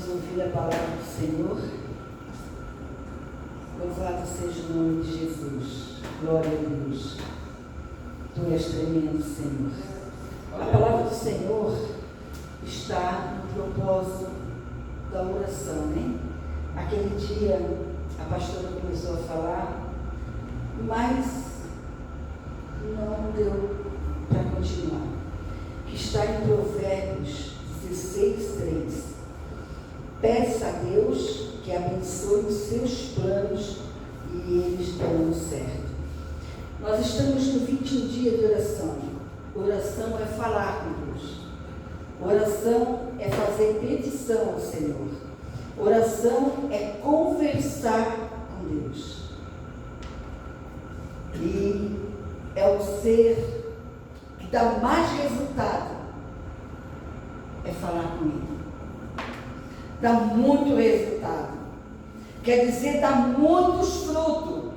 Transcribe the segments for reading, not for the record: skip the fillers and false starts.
Vamos ouvir a palavra do Senhor. Louvado seja o nome de Jesus. Glória a Deus. Tu és tremendo, Senhor. A palavra do Senhor está no propósito da oração, né? Aquele dia a pastora começou a falar, mas não deu para continuar. Que está em Provérbios 16:3. Peça a Deus que abençoe os seus planos e eles darão certo. Nós estamos no 21 dia de oração. Oração é falar com Deus. Oração é fazer petição ao Senhor. Oração é conversar com Deus. E é o ser que dá mais resultado, é falar com Ele. Dá muito resultado. Quer dizer, dá muitos frutos.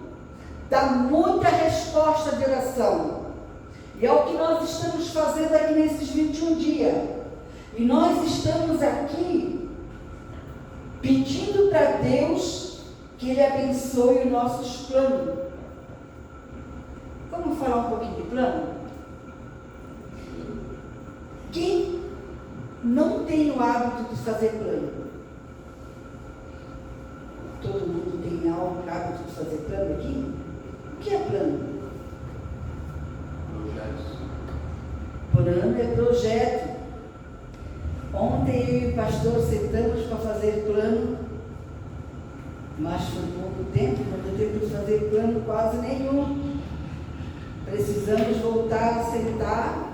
Dá muita resposta de oração. E é o que nós estamos fazendo aqui nesses 21 dias. E nós estamos aqui pedindo para Deus que Ele abençoe os nossos planos. Vamos falar um pouquinho de plano? Quem não tem o hábito de fazer plano? Todo mundo tem o hábito de fazer plano aqui? O que é plano? Plano é projeto. Ontem eu e o pastor sentamos para fazer plano, mas foi pouco tempo, não deu tempo de fazer plano quase nenhum. Precisamos voltar a sentar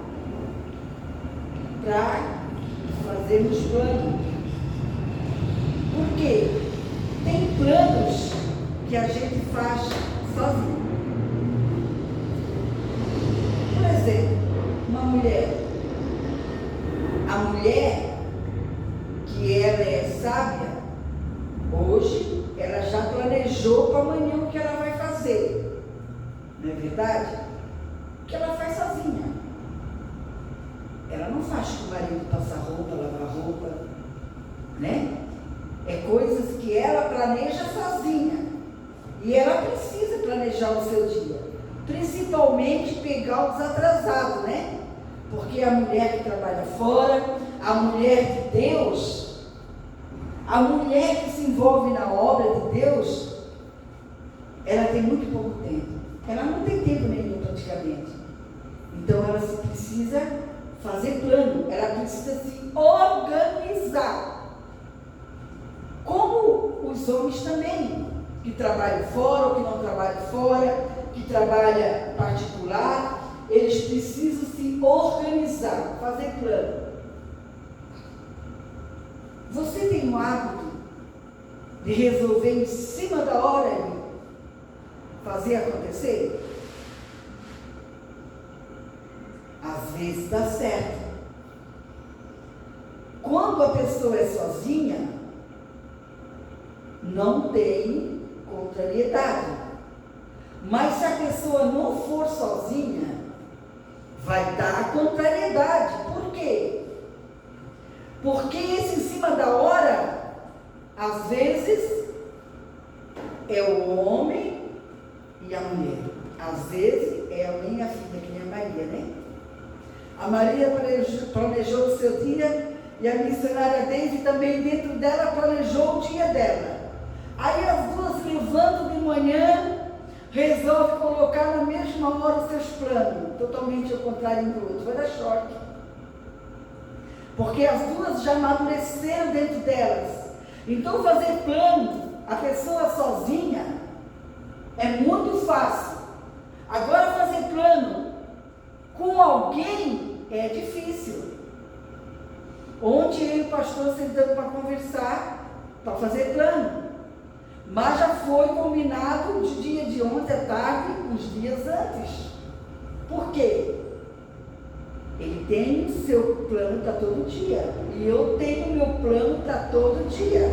para fazermos plano. Por quê? Tem planos que a gente faz sozinho. Por exemplo, uma mulher. A mulher, que ela é sábia, hoje ela já planejou para amanhã o que ela vai fazer. Não é verdade? Que ela faz sozinha. Ela não faz com o marido passar roupa, lavar roupa, né? É coisas que ela planeja sozinha. E ela precisa planejar o seu dia. Principalmente pegar os atrasados, né? Porque a mulher que trabalha fora, a mulher de Deus, a mulher que se envolve na obra de Deus, ela tem muito pouco tempo. Ela não tem tempo nenhum praticamente. Então ela precisa fazer plano, ela precisa se organizar. Como os homens também, que trabalham fora ou que não trabalham fora, que trabalham particular, eles precisam se organizar, fazer plano. Você tem o hábito de resolver em cima da hora e fazer acontecer? Às vezes dá certo. Quando a pessoa é sozinha, não tem contrariedade. Mas se a pessoa não for sozinha, vai dar contrariedade. Por quê? Porque esse em cima da hora, às vezes, é o homem e a mulher. Às vezes, é a minha filha, que nem a Maria, né? A Maria planejou o seu dia e a missionária Daisy também, dentro dela, planejou o dia dela. Aí as duas levantam de manhã, resolvem colocar na mesma hora os seus planos, totalmente ao contrário um do outro. Vai dar choque. Porque as duas já amadureceram dentro delas. Então fazer plano, a pessoa sozinha, é muito fácil. Agora fazer plano com alguém é difícil. Ontem eu e o pastor sentamos para conversar, para fazer plano. Mas já foi combinado de dia de ontem à tarde, uns dias antes. Por quê? Ele tem o seu plano para todo dia. E eu tenho o meu plano para todo dia.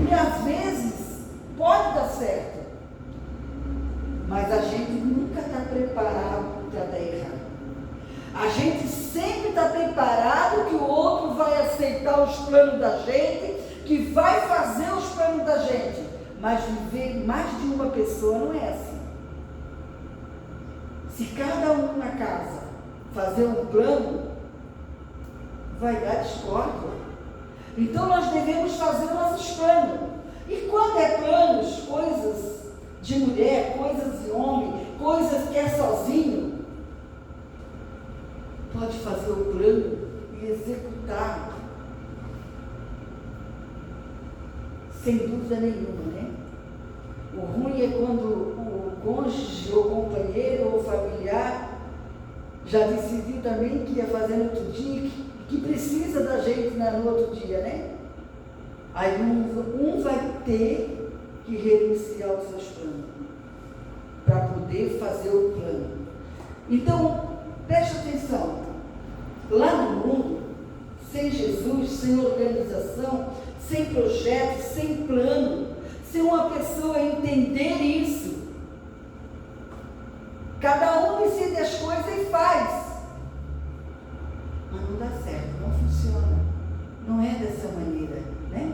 E às vezes pode dar certo. Mas a gente nunca está preparado para dar errado. A gente sempre está preparado que o outro vai aceitar aceitar os planos da gente, que vai fazer os planos da gente. Mas viver mais de uma pessoa não é assim. Se cada um na casa fazer um plano, vai dar discórdia. Então nós devemos fazer os nossos planos. E quando é planos, coisas de mulher, coisas de homem, coisas que é sozinho, pode fazer o plano e executar. Sem dúvida nenhuma, né? O ruim é quando o cônjuge, ou companheiro, ou familiar já decidiu também que ia fazer no outro dia, que precisa da gente no outro dia, né? Aí um vai ter que renunciar aos seus planos para poder fazer o plano. Então, preste atenção, lá no mundo, sem Jesus, sem organização, sem projeto, sem plano, se uma pessoa entender isso, cada um decide as coisas e faz, mas não dá certo, não funciona, não é dessa maneira, né?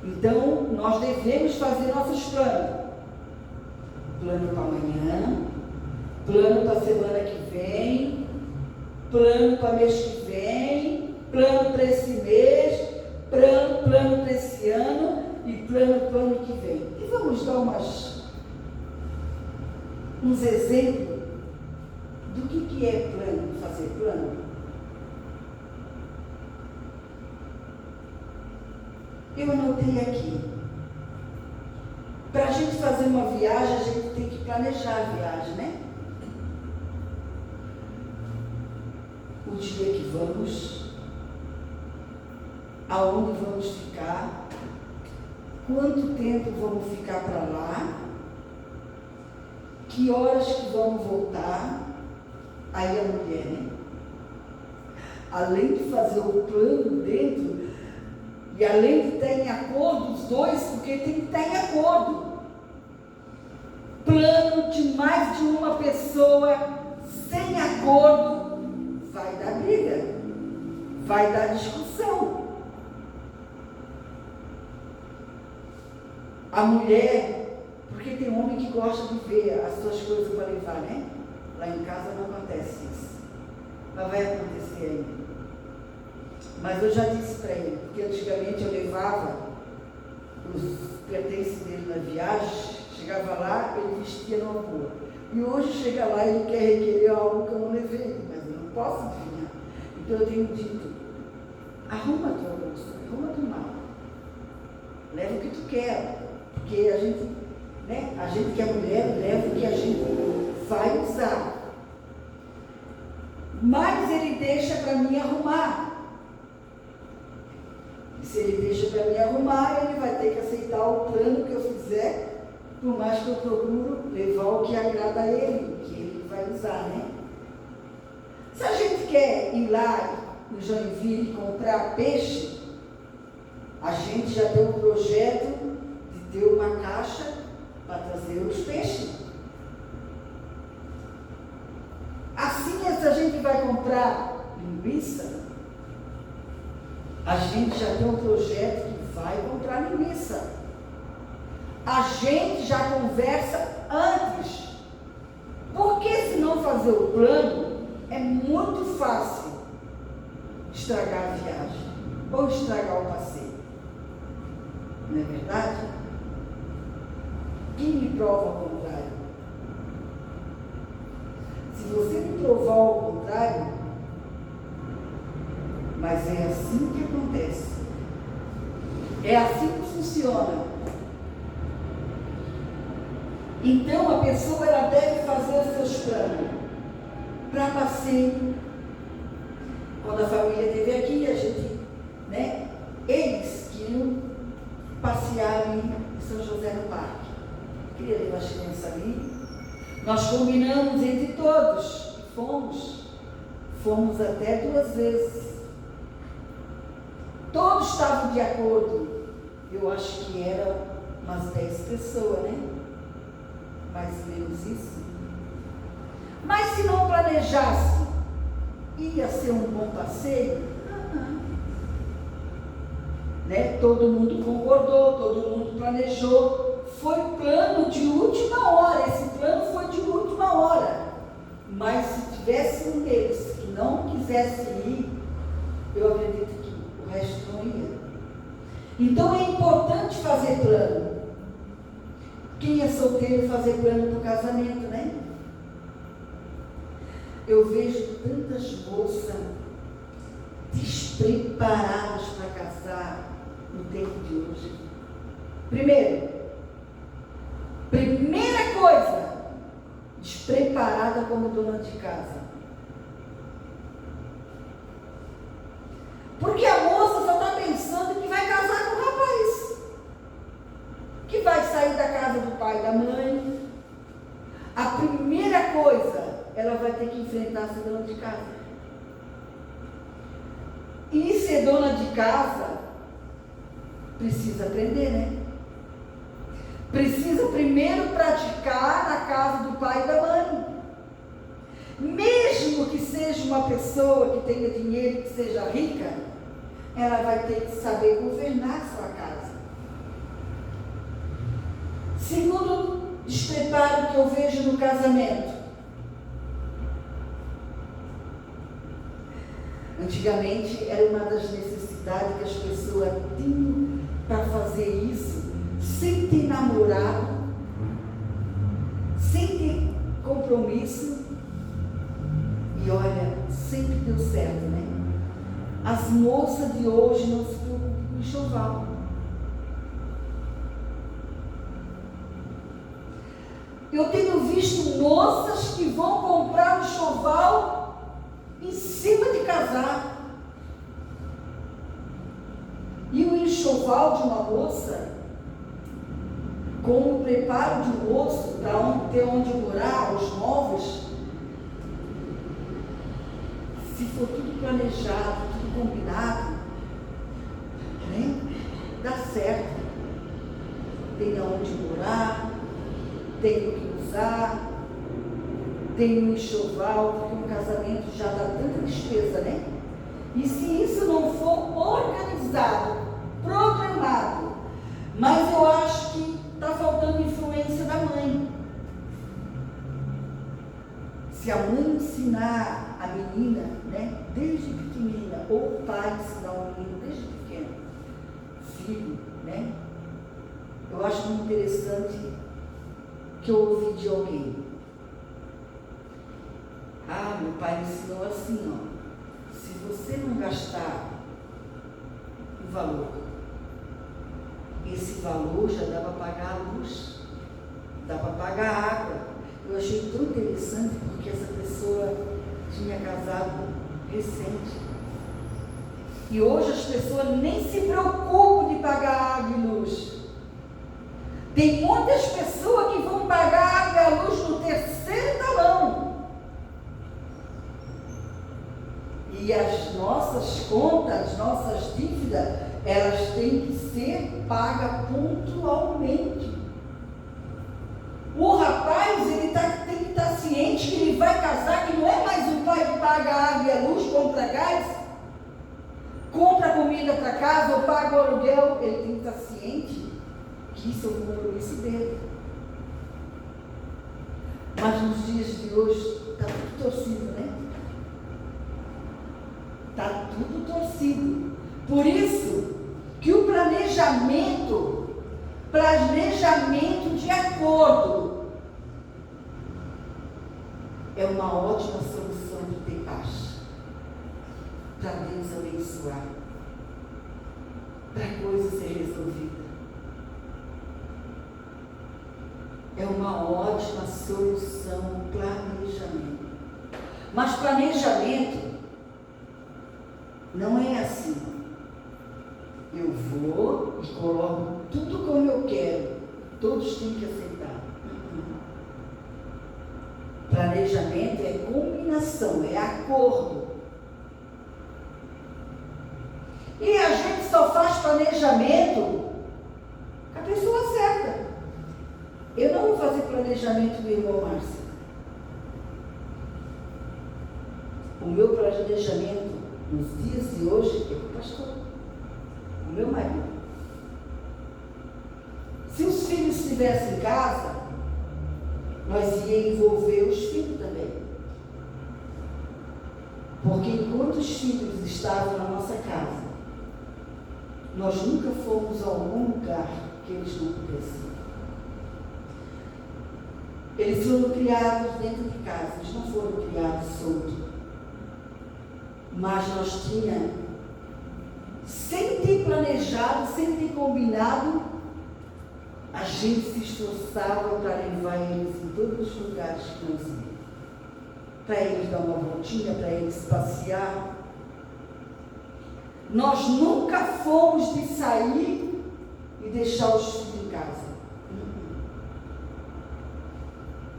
Então nós devemos fazer nossos planos, plano para amanhã, plano para a semana que vem, plano para mês que vem, plano para esse mês, plano para esse ano e plano para o ano que vem. E vamos dar uns exemplos do que é plano, fazer plano. Eu anotei aqui. Para a gente fazer uma viagem, a gente tem que planejar a viagem, né? O dia que vamos, aonde vamos ficar, quanto tempo vamos ficar para lá, que horas que vamos voltar. Aí a mulher, né? Além de fazer o plano dentro, e além de estar em acordo os dois, porque tem que estar em acordo. Plano de mais de uma pessoa sem acordo vai dar briga, vai dar discussão. A mulher, porque tem homem que gosta de ver as suas coisas para levar, né? Lá em casa não acontece isso. Mas vai acontecer ainda. Mas eu já disse para ele, porque antigamente eu levava os pertences dele na viagem, chegava lá, ele vestia no amor. E hoje chega lá e ele quer requerer algo que eu não levei, mas eu não posso adivinhar. Então eu tenho dito, arruma a tua bolsa, arruma a tua mala, leva o que tu quer, porque a gente, né, a gente que é mulher, leva o que a gente vai usar. Mas ele deixa para mim arrumar. E se ele deixa para mim arrumar, ele vai ter que aceitar o plano que eu fizer, por mais que eu procuro levar o que agrada a ele, o que ele vai usar, né? Se a gente quer ir lá no Joinville comprar peixe, a gente já tem um projeto de ter uma caixa para trazer os peixes. Assim, se a gente vai comprar linguiça, a gente já tem um projeto que vai comprar linguiça. A gente já conversa antes. Porque se não fazer o plano, é muito fácil estragar a viagem ou estragar o passeio. Não é verdade? Quem me prova ao contrário? Se você me provar ao contrário, mas é assim que acontece. É assim que funciona. Então a pessoa ela deve fazer os seus planos para passeio. Quando a família esteve aqui, a gente, né? Eles queriam passear ali em São José no Parque. Queria levar as crianças ali. Nós combinamos entre todos e fomos até 2 vezes. Todos estavam de acordo. Eu acho que eram umas 10 pessoas, né? Mais ou menos isso. Mas se não planejasse, ia ser um bom passeio? né? Todo mundo concordou, todo mundo planejou. Foi plano de última hora, esse plano foi de última hora. Mas se tivesse um deles que não quisesse ir, eu acredito que o resto não ia. Então é importante fazer plano. Quem é solteiro fazer plano para o casamento, né? Eu vejo tantas moças despreparadas para casar no tempo de hoje. Primeira coisa, despreparada como dona de casa. Porque a moça só está pensando que vai casar com o rapaz, que vai sair da casa do pai e da mãe. A primeira coisa, ela vai ter que enfrentar ser dona de casa. E ser dona de casa precisa aprender, né? Precisa primeiro praticar na casa do pai e da mãe. Mesmo que seja uma pessoa que tenha dinheiro, que seja rica, ela vai ter que saber governar sua casa. Segundo despreparo que eu vejo no casamento. Antigamente era uma das necessidades que as pessoas tinham para fazer isso, sem ter namorado, sem ter compromisso. E olha, sempre deu certo, né? As moças de hoje não se preocupam com enxoval. Eu tenho visto moças que vão comprar um enxoval em cima de casar. E o enxoval de uma moça, com o preparo de um moço para ter onde morar, os móveis, se for tudo planejado, tudo combinado, né? Dá certo. Tem aonde morar, tem o que usar, tem um enxoval, porque um casamento já dá tanta despesa, né? E se isso não for organizado, programado, mas eu acho que está faltando influência da mãe. Se a mãe ensinar a menina, né, desde pequenina, ou o pai ensinar o menino desde pequeno, filho, né? Eu acho muito interessante que eu ouvi de alguém. Ah, meu pai me ensinou assim, ó. Se você não gastar o valor, esse valor já dá para pagar a luz, dá para pagar a água. Eu achei tão interessante porque essa pessoa tinha casado recente. E hoje as pessoas nem se preocupam de pagar água e luz. Tem muitas pessoas que vão pagar água e luz no terceiro talão. E as nossas contas, as nossas dívidas, elas têm que ser pagas pontualmente. O rapaz, ele tem que estar ciente que ele vai casar, que não é mais o pai que paga a água e a luz, compra gás, compra comida para casa ou paga o aluguel. Ele tem que estar ciente que isso é um compromisso dele. Mas nos dias de hoje está tudo torcido, né? Está tudo torcido. Por isso que o planejamento de acordo é uma ótima solução de ter paz, para Deus abençoar, para a coisa ser resolvida. É uma ótima solução, planejamento. Mas planejamento não é assim. Eu vou e coloco tudo como eu quero. Todos têm que aceitar. Planejamento é combinação, é acordo. E a gente só faz planejamento com a pessoa certa. Eu não vou fazer planejamento do irmão Márcio. O meu planejamento nos dias de hoje é com o pastor, o meu marido. estivesse em casa, nós ia envolver os filhos também. Porque enquanto os filhos estavam na nossa casa, nós nunca fomos a algum lugar que eles não pudessem. Eles foram criados dentro de casa, eles não foram criados soltos. Mas nós tínhamos, sem ter planejado, sem ter combinado, a gente se esforçava para levar eles em todos os lugares que nós íamos. Para eles dar uma voltinha, para eles passear. Nós nunca fomos de sair e deixar os filhos em casa.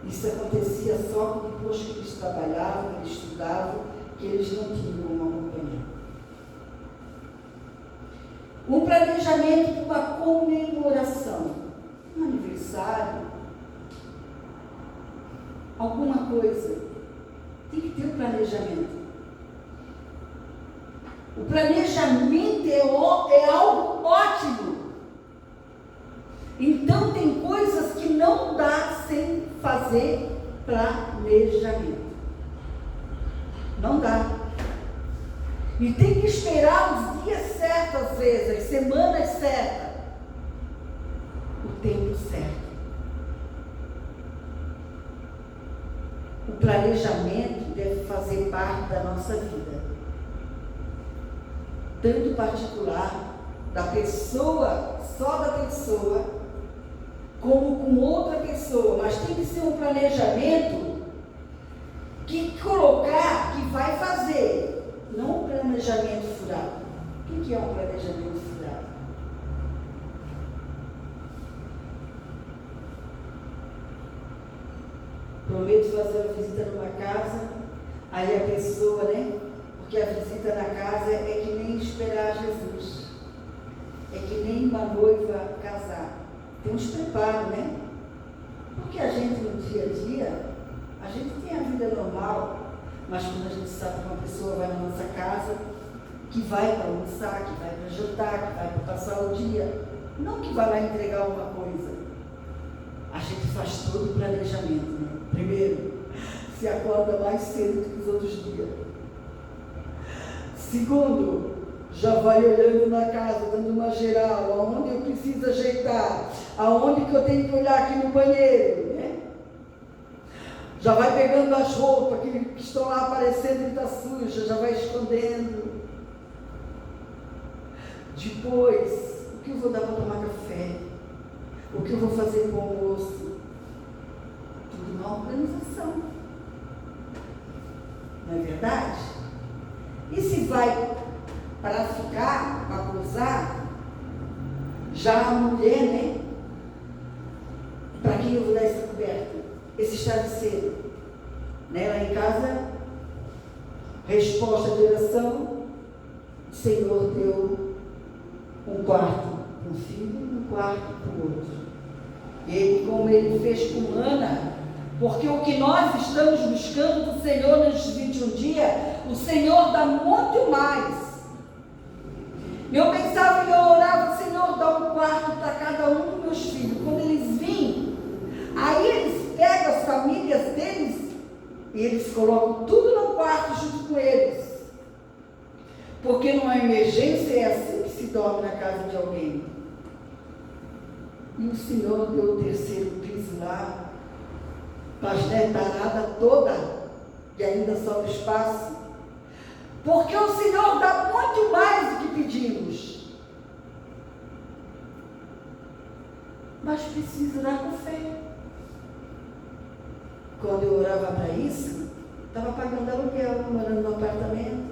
Isso acontecia só depois que eles trabalhavam, que eles estudavam, que eles não tinham como acompanhar. Um planejamento para uma comemoração, um aniversário, alguma coisa, tem que ter um planejamento. O planejamento é algo ótimo. Então tem coisas que não dá sem fazer planejamento. Não dá. E tem que esperar os dias certos, às vezes, as semanas certas. O tempo certo. O planejamento deve fazer parte da nossa vida. Tanto particular, da pessoa, só da pessoa, como com outra pessoa, mas tem que ser um planejamento que colocar, que vai fazer, não um planejamento furado. O que é um planejamento furado? Prometo fazer uma visita numa casa, aí a pessoa, porque a visita na casa é que nem esperar Jesus, é que nem uma noiva casar. Tem uns preparos, Porque a gente no dia a dia, a gente tem a vida normal, mas quando a gente sabe que uma pessoa vai na nossa casa, que vai para almoçar, que vai para jantar, que vai para passar o dia, não que vai lá entregar uma coisa, a gente faz todo o planejamento, Primeiro, se acorda mais cedo do que os outros dias. Segundo, já vai olhando na casa, dando uma geral, aonde eu preciso ajeitar, aonde que eu tenho que olhar aqui no banheiro, Já vai pegando as roupas que estão lá aparecendo e está suja, já vai escondendo. Depois, o que eu vou dar para tomar café? O que eu vou fazer com o almoço? Tudo uma organização. Não é verdade? E se vai para ficar, para pousar, já a mulher, Para quem eu vou dar essa coberta? Esse travesseiro? Lá em casa, resposta de oração, o Senhor deu um quarto para um filho e um quarto para o outro. Ele, como ele fez com Ana, porque o que nós estamos buscando do Senhor nesses 21 dias, o Senhor dá muito mais. Eu pensava e eu orava, Senhor, dá um quarto para cada um dos meus filhos. Quando eles vêm, aí eles pegam as famílias deles e eles colocam tudo no quarto junto com eles. Porque numa emergência é assim que se dorme na casa de alguém. E o Senhor deu o terceiro piso lá, para as netaradas toda, e ainda sobra espaço. Porque o Senhor dá muito mais do que pedimos. Mas precisa orar com fé. Quando eu orava para isso, estava pagando aluguel, morando no apartamento.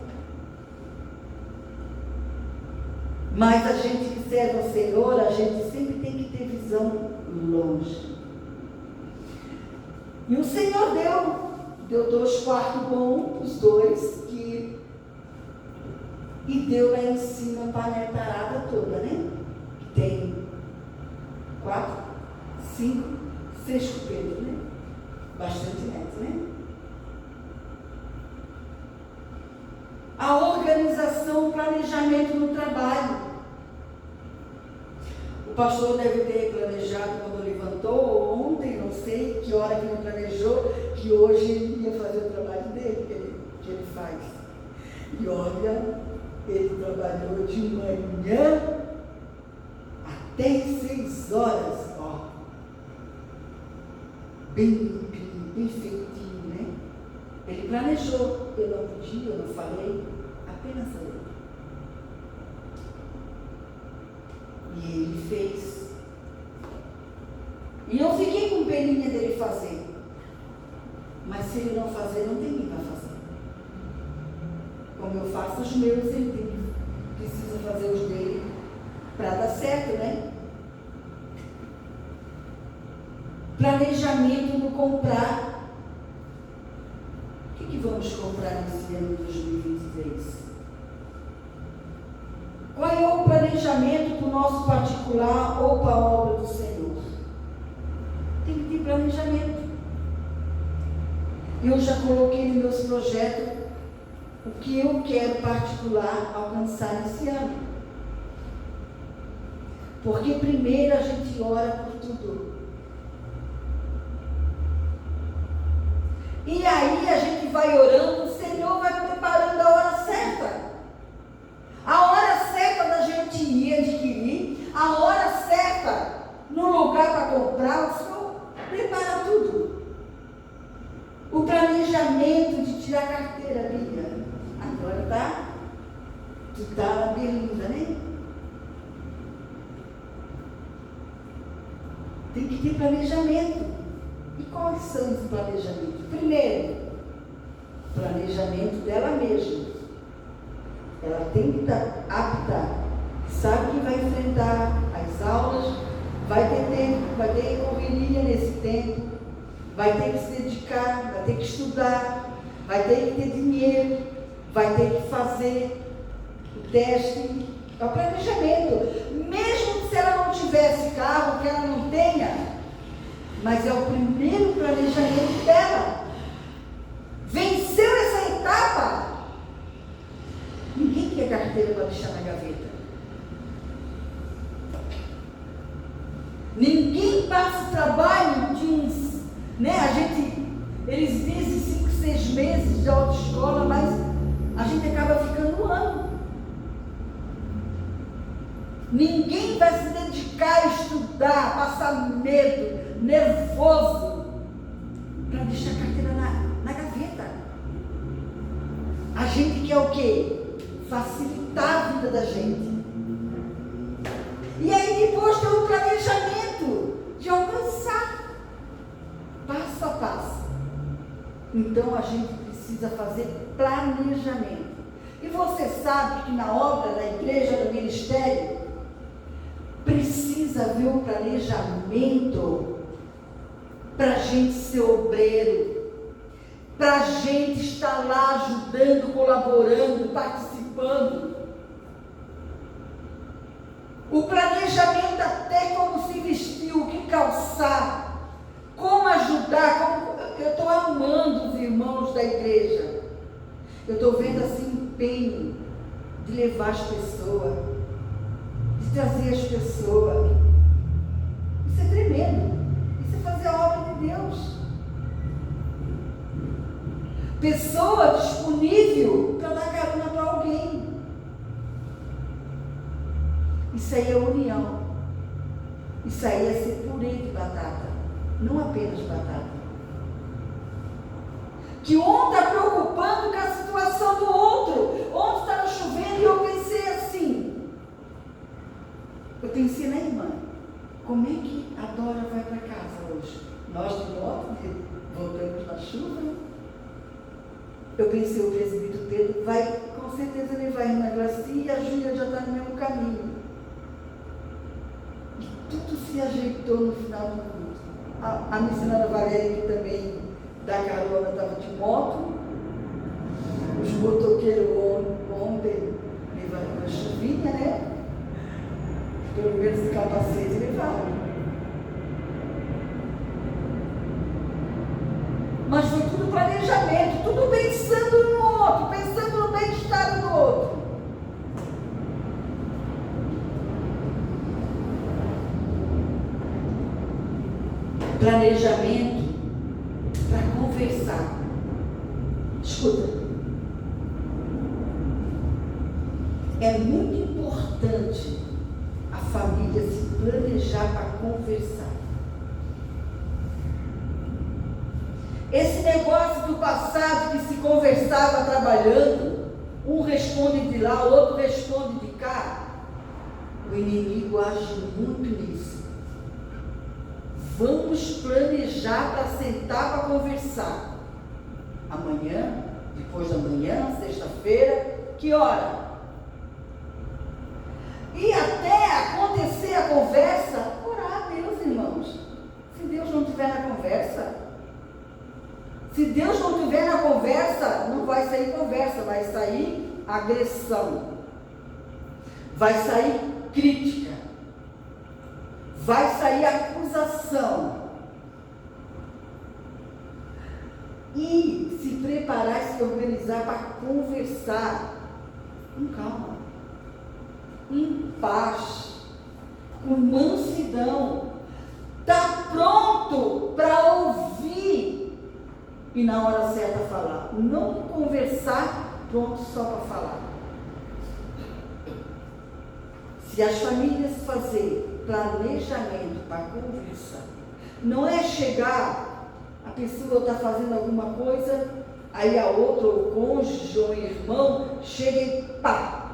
Mas a gente que serve ao Senhor, a gente sempre tem que ter visão longe. E o Senhor deu 2 quartos bons, os dois, e deu lá em cima para a netarada toda, Que tem 4, 5, 6 cupeiros, Bastante neto, A organização, o planejamento no trabalho. pastor deve ter planejado quando levantou, ou ontem, não sei que hora que ele planejou, que hoje ele ia fazer o trabalho dele, que ele faz. E olha, ele trabalhou de manhã até 6 horas, ó. Bem limpinho, bem feitinho, né? Ele planejou, eu não podia, eu não falei, apenas falei. E ele fez. E eu fiquei com peninha dele fazer. Mas se ele não fazer, não tem ninguém para fazer. Como eu faço os meus, ele precisa fazer os dele para dar certo, né? Planejamento no comprar. O que vamos comprar nesse ano de 2023? Qual é o planejamento para o nosso particular ou para a obra do Senhor? Tem que ter planejamento. Eu já coloquei nos meus projetos o que eu quero particular alcançar esse ano. Porque primeiro a gente ora por tudo. E aí a gente vai orando, o Senhor vai preparando a hora certa. A hora certa da gente ir adquirir, a hora certa no lugar para comprar, o Senhor prepara tudo. O planejamento de tirar a carteira, Bíblia. Agora tá? Tu tá na berlinda, né? Tem que ter planejamento. E quais são os planejamentos? Primeiro, planejamento dela mesma. Ela tem que estar apta, sabe que vai enfrentar as aulas, vai ter tempo, vai ter correria nesse tempo, vai ter que se dedicar, vai ter que estudar, vai ter que ter dinheiro, vai ter que fazer o teste, é o planejamento. Mesmo se ela não tivesse carro, que ela não tenha, mas é o primeiro planejamento dela. Venceu essa etapa. Ninguém quer carteira para deixar na gaveta. Ninguém passa trabalho de uns, né? Eles dizem 5, 6 meses de autoescola, mas a gente acaba ficando um ano. Ninguém vai se dedicar a estudar, passar medo, nervoso, para deixar a carteira na gaveta. A gente quer o quê? Facilitar a vida da gente. E aí depois tem o planejamento de alcançar passo a passo. Então a gente precisa fazer planejamento. E você sabe que na obra da igreja, do ministério, precisa haver um planejamento para a gente ser obreiro, para a gente estar lá ajudando, colaborando, participando. O planejamento até como se vestir, o que calçar, como ajudar, eu estou amando os irmãos da igreja. Eu estou vendo assim empenho de levar as pessoas, de trazer as pessoas. Isso é tremendo. Isso é fazer a obra de Deus. Pessoa disponível para dar carona para alguém. Isso aí é união. Isso aí é ser purê de batata, não apenas batata. Que um está preocupando com a situação do outro. Ontem estava chovendo e eu pensei assim. Eu pensei na irmã. Como é que a Dora vai para casa hoje? Nós de moto, voltamos na chuva. Eu pensei, o presbítero Pedro vai, com certeza ele vai ir na Gracia e a Júlia já está no mesmo caminho. E tudo se ajeitou no final do culto. A missionária Valéria, que também da carona, estava de moto. Os motoqueiros ontem levaram uma chuvinha, né? Pelo menos o capacete levaram. Mas foi tudo planejamento, tudo pensando no outro, pensando no bem-estar do outro. planejamento para conversar. Escuta, é muito importante a família se planejar para conversar. Esse negócio do passado que se conversava trabalhando, um responde de lá, o outro responde de cá, o inimigo age muito nisso. Vamos planejar para sentar para conversar. Amanhã, depois da manhã, sexta-feira, que hora? E até acontecer a conversa, orar a Deus, irmãos. Se Deus não estiver na conversa, se Deus não estiver na conversa, não vai sair conversa, vai sair agressão, vai sair crítica, vai sair acusação. E se preparar e se organizar para conversar com calma, em paz, com mansidão. Está pronto para ouvir e na hora certa falar. Não conversar pronto só para falar. Se as famílias fazerem planejamento para conversar, não é chegar, a pessoa está fazendo alguma coisa, aí a outra, o cônjuge ou o irmão, chega e pá.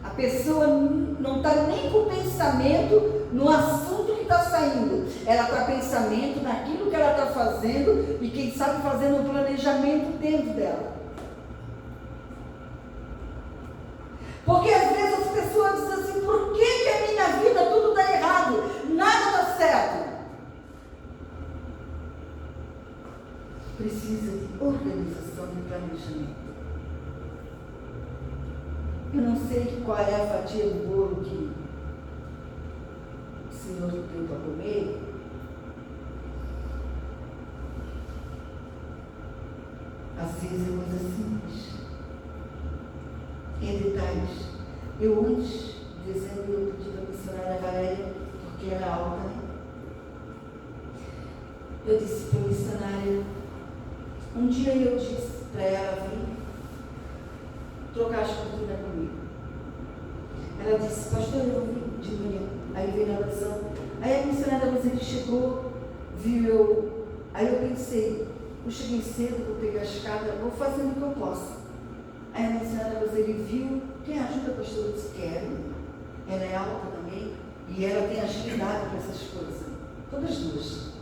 A pessoa não está nem com pensamento no assunto que está saindo. Ela está pensamento naquilo que ela está fazendo e quem sabe fazendo um planejamento dentro dela. Porque às vezes as pessoas dizem assim, por que a minha vida tudo está errado? Nada está certo. Precisa de organização e planejamento. Eu não sei qual é a fatia do bolo que o Senhor deu para comer. Às vezes é coisa simples. Em detalhes. Eu antes de dezembro eu pedi para a missionária Valéria, porque era alta, né? Eu disse para a missionária, um dia eu disse para ela vir trocar as cortinas comigo. Ela disse, pastor, eu vou vir de manhã. Aí veio na oração. Aí a missionária Roseli chegou, viu eu. Aí eu pensei, eu cheguei cedo, vou pegar a escada, vou fazendo o que eu posso. Aí a missionária Roseli viu, quem ajuda a pastora? Eu disse, quero. Ela é alta também e ela tem agilidade para essas coisas. Todas duas.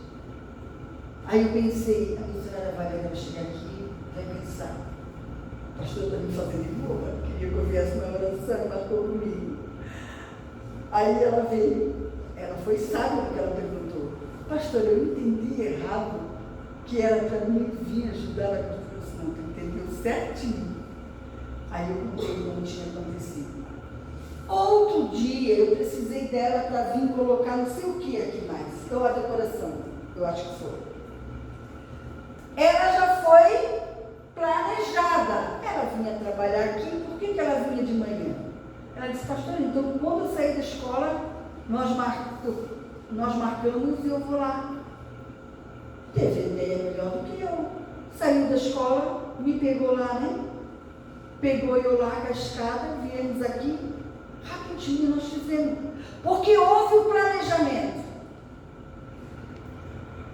Aí eu pensei, a missionária vai chegar aqui, vai pensar. O pastor está me fazendo de boa, queria que eu viesse na oração, marcou comigo. Aí ela veio, ela foi sábia porque ela perguntou, pastor, eu entendi errado que era para mim vir ajudar a construção, que entendeu certinho. Aí eu contei como tinha acontecido. Outro dia eu precisei dela para vir colocar não sei o que aqui mais, então a decoração, eu acho que foi. Ela já foi planejada. Ela vinha trabalhar aqui, por que ela vinha de manhã? Ela disse, pastor, então quando eu sair da escola, nós marcamos e eu vou lá. Teve ideia melhor do que eu. Saiu da escola, me pegou lá, né? Pegou eu lá com a escada, viemos aqui, rapidinho nós fizemos. Porque